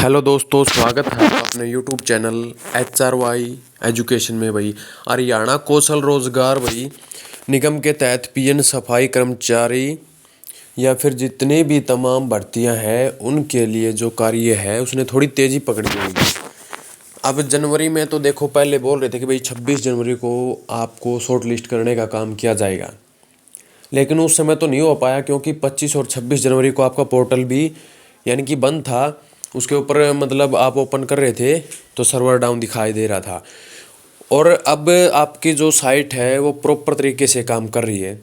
Hello दोस्तों, स्वागत है अपने यूट्यूब चैनल HRY एजुकेशन में। भाई हरियाणा कौशल रोजगार निगम के तहत पीएन सफाई कर्मचारी या फिर जितने भी तमाम भर्तियां हैं उनके लिए जो कार्य है उसने थोड़ी तेज़ी पकड़ी होगी। अब जनवरी में तो देखो, पहले बोल रहे थे कि भाई 26 जनवरी को आपको शॉर्ट लिस्ट करने का काम किया जाएगा, लेकिन उस समय तो नहीं हो पाया क्योंकि 25 और 26 जनवरी को आपका पोर्टल भी यानी कि बंद था। उसके ऊपर मतलब आप ओपन कर रहे थे तो सर्वर डाउन दिखाई दे रहा था। और अब आपकी जो साइट है वो प्रॉपर तरीके से काम कर रही है,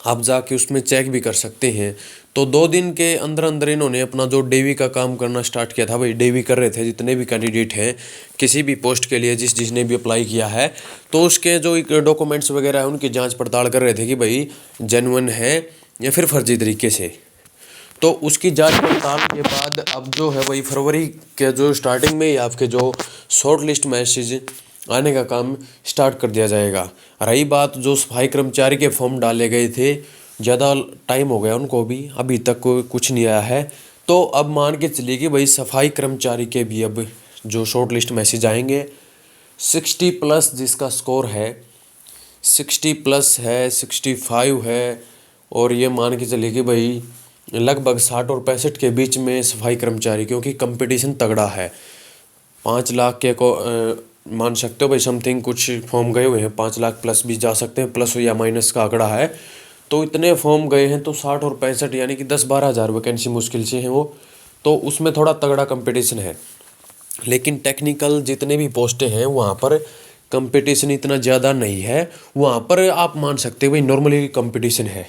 आप जाके उसमें चेक भी कर सकते हैं। तो 2 दिन के अंदर अंदर इन्होंने अपना जो डेवी का काम करना स्टार्ट किया था। भाई डेवी कर रहे थे जितने भी कैंडिडेट हैं किसी भी पोस्ट के लिए, जिसने भी अप्लाई किया है, तो उसके जो डॉक्यूमेंट्स वगैरह है उनकी जांच पड़ताल कर रहे थे कि भाई जेन्युइन है या फिर फर्जी तरीके से। तो उसकी जांच पड़ताल के बाद अब जो है वही फरवरी के जो स्टार्टिंग में ही आपके जो शॉर्ट लिस्ट मैसेज आने का काम स्टार्ट कर दिया जाएगा। रही बात जो सफाई कर्मचारी के फॉर्म डाले गए थे, ज़्यादा टाइम हो गया उनको भी, अभी तक कुछ नहीं आया है। तो अब मान के चलिए कि भाई सफाई कर्मचारी के भी अब जो शॉर्ट लिस्ट मैसेज आएंगे 60+ जिसका स्कोर है, 60+ है, 65 है, और ये मान के चलिए कि भाई लगभग 60 और 65 के बीच में सफाई कर्मचारी, क्योंकि कंपटीशन तगड़ा है। 5 लाख के को मान सकते हो भाई, समथिंग कुछ फॉर्म गए हुए हैं, 5 लाख प्लस भी जा सकते हैं, प्लस या माइनस का आंकड़ा है। तो इतने फॉर्म गए हैं तो 60 और 65 यानी कि 10-12 हज़ार वैकेंसी मुश्किल से हैं वो, तो उसमें थोड़ा तगड़ा कंपटीशन है। लेकिन टेक्निकल जितने भी पोस्टें हैं वहाँ पर कंपटीशन इतना ज़्यादा नहीं है, वहाँ पर आप मान सकते हो भाई नॉर्मली कंपटीशन है।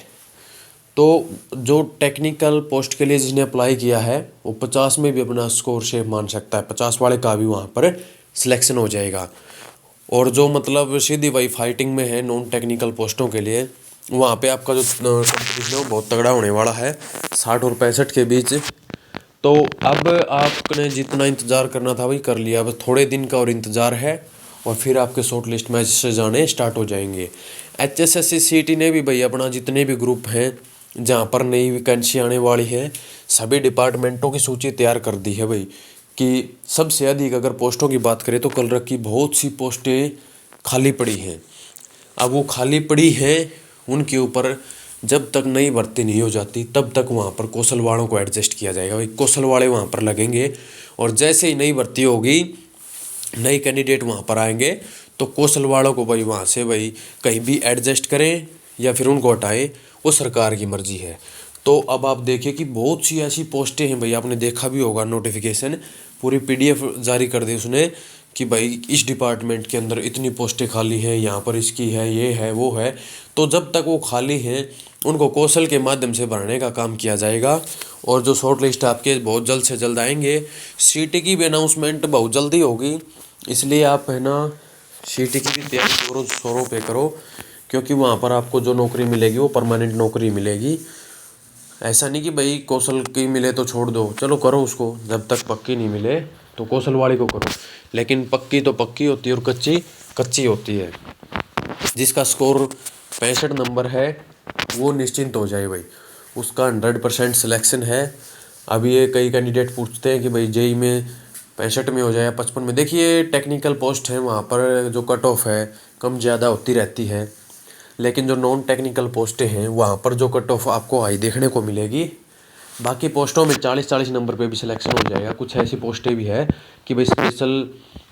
तो जो टेक्निकल पोस्ट के लिए जिसने अप्लाई किया है वो 50 में भी अपना स्कोर से मान सकता है, 50 वाले का भी वहाँ पर सिलेक्शन हो जाएगा। और जो मतलब सीधी वही फाइटिंग में है नॉन टेक्निकल पोस्टों के लिए, वहाँ पे आपका जो कंपटीशन है वो बहुत तगड़ा होने वाला है, 60 और 65 के बीच। तो अब आपने जितना इंतज़ार करना था वही कर लिया, अब थोड़े दिन का और इंतज़ार है और फिर आपके शॉर्ट लिस्ट में से जाने स्टार्ट हो जाएंगे। HSSC CT ने भी भाई अपना जितने भी ग्रुप हैं जहाँ पर नई वैकेंसी आने वाली है, सभी डिपार्टमेंटों की सूची तैयार कर दी है भाई। कि सबसे अधिक अगर पोस्टों की बात करें तो कलर की बहुत सी पोस्टें खाली पड़ी हैं। अब वो खाली पड़ी हैं, उनके ऊपर जब तक नई भर्ती नहीं हो जाती तब तक वहाँ पर कौशल वालों को एडजस्ट किया जाएगा भाई। कौशल वाले वहाँ पर लगेंगे और जैसे ही नई भर्ती होगी, नए कैंडिडेट वहाँ पर आएंगे तो कौशल वालों को भाई वहाँ से भाई कहीं भी एडजस्ट करें या फिर उनको हटाएं, वो सरकार की मर्जी है। तो अब आप देखिए कि बहुत सी ऐसी पोस्टें हैं भाई, आपने देखा भी होगा नोटिफिकेशन, पूरी PDF जारी कर दी उसने कि भाई इस डिपार्टमेंट के अंदर इतनी पोस्टें खाली हैं, यहाँ पर इसकी है, ये है, वो है। तो जब तक वो खाली हैं उनको कौशल के माध्यम से भरने का काम किया जाएगा। और जो शॉर्ट लिस्ट आपके बहुत जल्द से जल्द आएंगे। CT की भी अनाउंसमेंट बहुत जल्दी होगी, इसलिए आप है ना CT की भी तैयारी जोरों शोरों पे करो, क्योंकि वहाँ पर आपको जो नौकरी मिलेगी वो परमानेंट नौकरी मिलेगी। ऐसा नहीं कि भाई कौशल की मिले तो छोड़ दो, चलो करो उसको, जब तक पक्की नहीं मिले तो कौशल वाली को करो। लेकिन पक्की तो पक्की होती है और कच्ची कच्ची होती है। जिसका स्कोर 65 नंबर है वो निश्चिंत हो जाए भाई, उसका 100% सिलेक्शन है। अभी ये कई कैंडिडेट पूछते हैं कि भाई JEE में 65 में हो जाए या 55 में। देखिए टेक्निकल पोस्ट है, वहाँ पर जो कट ऑफ है कम ज़्यादा होती रहती है, लेकिन जो नॉन टेक्निकल पोस्टें हैं वहाँ पर जो कट ऑफ आपको हाई देखने को मिलेगी। बाकी पोस्टों में 40-40 नंबर पे भी सिलेक्शन हो जाएगा। कुछ ऐसी पोस्टें भी है कि भाई स्पेशल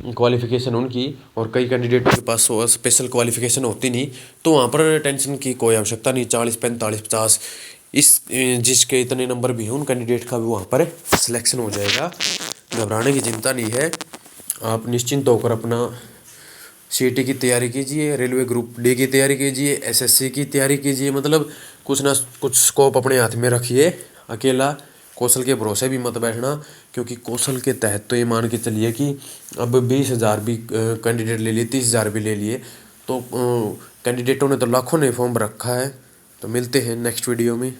क्वालिफ़िकेशन उनकी, और कई कैंडिडेटों के पास स्पेशल क्वालिफ़िकेशन होती नहीं, तो वहाँ पर टेंशन की कोई आवश्यकता नहीं। 40, 45, 50 इस जिसके इतने नंबर भी हैं उन कैंडिडेट का भी वहाँ पर सिलेक्शन हो जाएगा। घबराने की चिंता नहीं है, आप निश्चिंत होकर अपना CT की तैयारी कीजिए, रेलवे ग्रुप D की तैयारी कीजिए, SSC की तैयारी कीजिए। मतलब कुछ ना कुछ स्कोप अपने हाथ में रखिए। अकेला कौशल के भरोसे भी मत बैठना, क्योंकि कौशल के तहत तो ये मान के चलिए कि अब 20,000 भी कैंडिडेट ले लिए, 30,000 भी ले लिए, तो कैंडिडेटों ने तो लाखों ने फॉर्म रखा है। तो मिलते हैं नेक्स्ट वीडियो में।